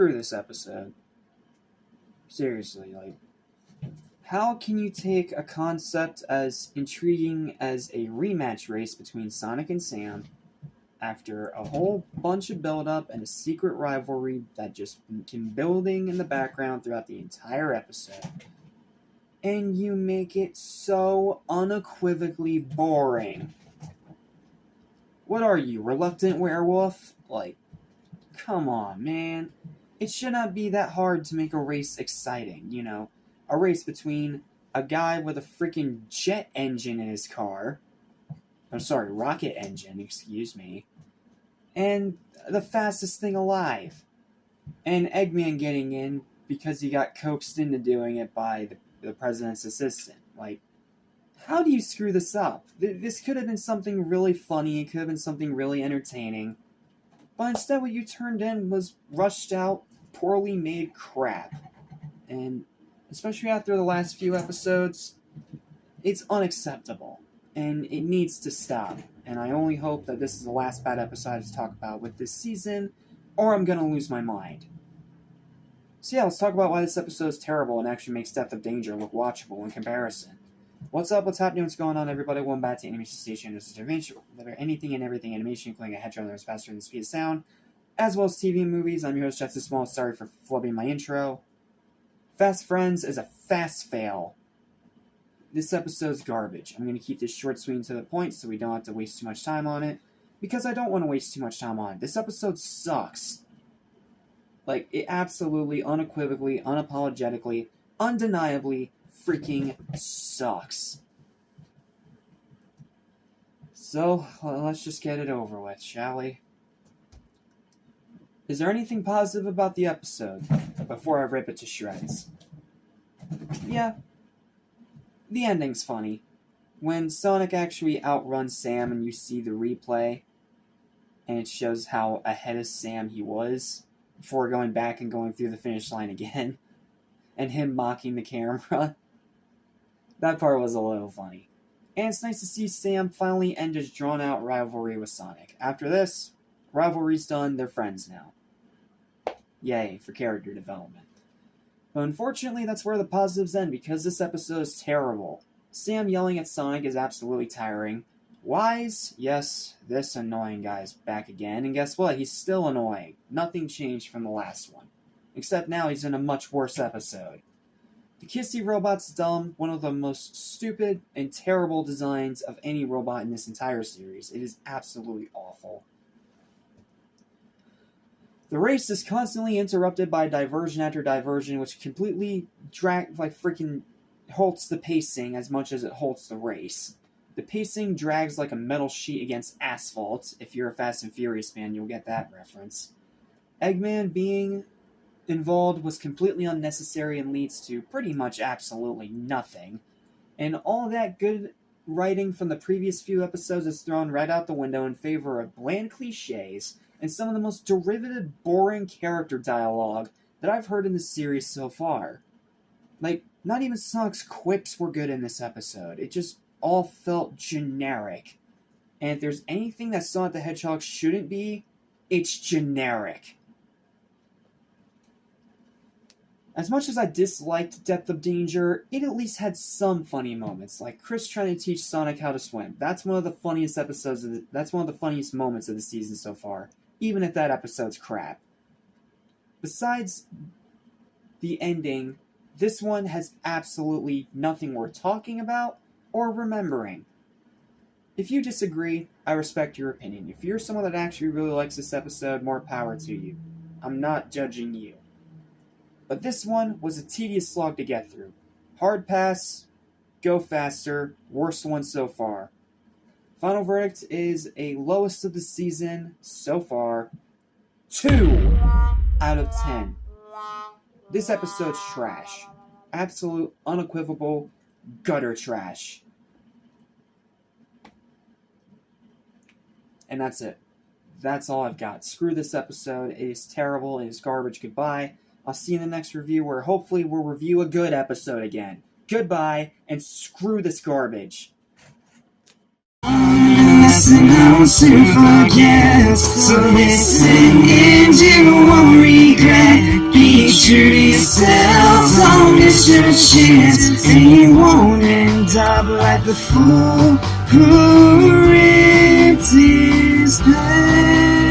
screw this episode. Seriously, like, how can you take a concept as intriguing as a rematch race between Sonic and Sam after a whole bunch of build-up and a secret rivalry that just been building in the background throughout the entire episode, and you make it so unequivocally boring? What are you, reluctant werewolf? Like, come on, man. It should not be that hard to make a race exciting, you know? A race between a guy with a freaking jet engine in his car. I'm sorry, rocket engine, excuse me. And the fastest thing alive. And Eggman getting in because he got coaxed into doing it by the president's assistant. Like, how do you screw this up? This could have been something really funny. It could have been something really entertaining. But instead what you turned in was rushed out, poorly made crap. And especially after the last few episodes, it's unacceptable. And it needs to stop. And I only hope that this is the last bad episode I have to talk about with this season, or I'm going to lose my mind. So yeah, let's talk about why this episode is terrible and actually makes Depth of Danger look watchable in comparison. What's up, what's happening, what's going on, everybody? Welcome back to Animation Station. This is anything and everything animation, including a hedgehog that is faster than the speed of sound, as well as TV and movies. I'm your host, Jeff Small. Sorry for flubbing my intro. Fast Friends is a fast fail. This episode's garbage. I'm going to keep this short, sweet, and to the point so we don't have to waste too much time on it, because I don't want to waste too much time on it. This episode sucks. Like, it absolutely, unequivocally, unapologetically, undeniably freaking sucks. So, let's just get it over with, shall we? Is there anything positive about the episode before I rip it to shreds? Yeah. The ending's funny. When Sonic actually outruns Sam and you see the replay, and it shows how ahead of Sam he was before going back and going through the finish line again, and him mocking the camera. That part was a little funny. And it's nice to see Sam finally end his drawn-out rivalry with Sonic. After this, rivalry's done, they're friends now. Yay, for character development. But unfortunately, that's where the positives end, because this episode is terrible. Sam yelling at Sonic is absolutely tiring. Wise? Yes, this annoying guy's back again, and guess what? He's still annoying. Nothing changed from the last one. Except now he's in a much worse episode. The Kissy robot's dumb, one of the most stupid and terrible designs of any robot in this entire series. It is absolutely awful. The race is constantly interrupted by diversion after diversion, which completely halts the pacing as much as it halts the race. The pacing drags like a metal sheet against asphalt. If you're a Fast and Furious fan, you'll get that reference. Eggman being involved was completely unnecessary and leads to pretty much absolutely nothing. And all that good writing from the previous few episodes is thrown right out the window in favor of bland cliches and some of the most derivative, boring character dialogue that I've heard in the series so far. Like, not even Sonic's quips were good in this episode. It just all felt generic. And if there's anything that Sonic the Hedgehog shouldn't be, it's generic. As much as I disliked Depth of Danger, it at least had some funny moments, like Chris trying to teach Sonic how to swim. That's one of the funniest that's one of the funniest moments of the season so far, even if that episode's crap. Besides the ending, this one has absolutely nothing worth talking about or remembering. If you disagree, I respect your opinion. If you're someone that actually really likes this episode, more power to you. I'm not judging you. But this one was a tedious slog to get through. Hard pass, go faster, worst one so far. Final verdict is a lowest of the season so far. 2 out of 10. This episode's trash. Absolute, unequivocal, gutter trash. And that's it. That's all I've got. Screw this episode. It is terrible. It is garbage. Goodbye. I'll see you in the next review where hopefully we'll review a good episode again. Goodbye, and screw this garbage. Listen, I'm super, yes. So listen, and you won't regret. true to yourself, don't miss your chance, and you won't end up like the fool who ripped his pants.